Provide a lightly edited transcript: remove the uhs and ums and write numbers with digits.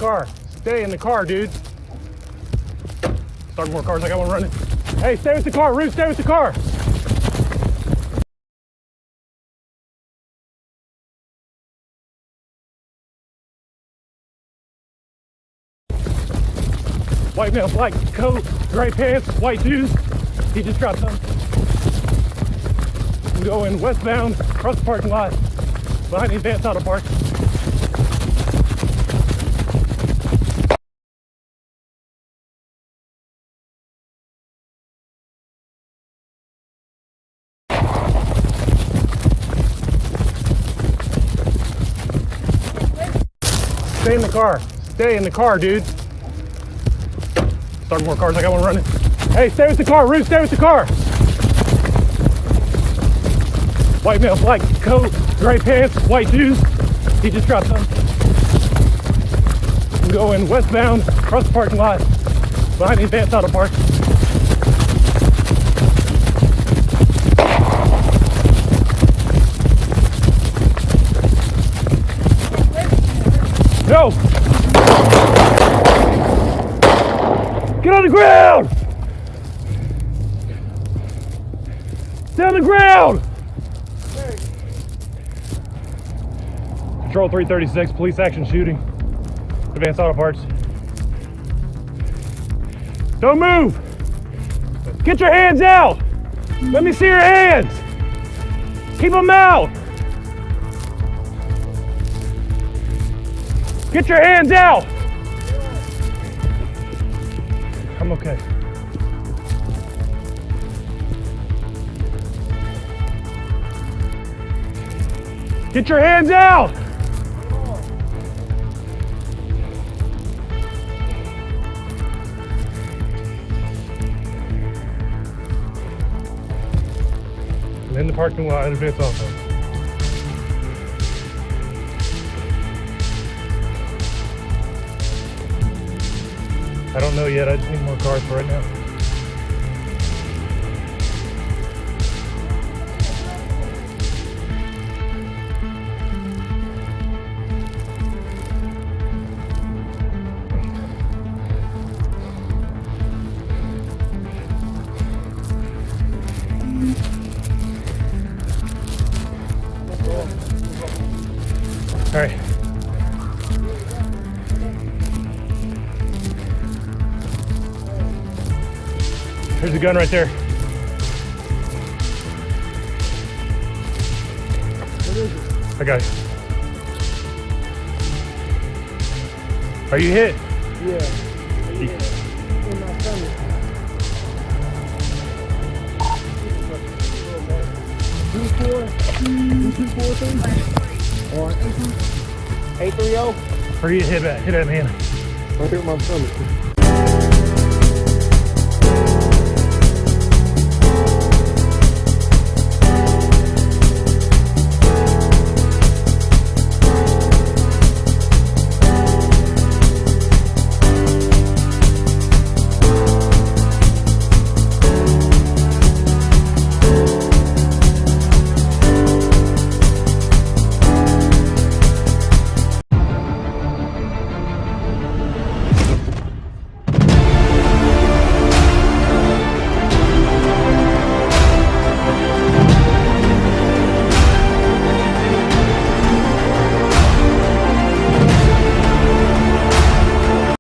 car. Stay in the car, dude. Start more cars. I got one running. Hey, stay with the car. Ruth, stay with the car. White male, black coat, gray pants, white shoes. He just dropped them. I'm going westbound, across the parking lot, behind the advanced auto park. Stay in the car. Stay in the car, dude. Start more cars. I got one running. Hey, stay with the car. Ruth, stay with the car. White male, black coat, gray pants, white shoes. He just dropped them. I'm going westbound, across the parking lot, behind the advanced auto park. No! Get on the ground! Stay on the ground! Patrol 336, police action shooting. Advanced auto parts. Don't move! Get your hands out! Let me see your hands! Keep them out! Get your hands out! I'm okay. Get your hands out! I'm in the parking lot at Advanced Auto. I don't know yet, I just need more cars for right now. All right. There's a gun right there. What is it? I got it. Are you hit? Yeah. In my stomach. 2-4 or 830? Where you hit at? Hit at, man. Right here in my stomach.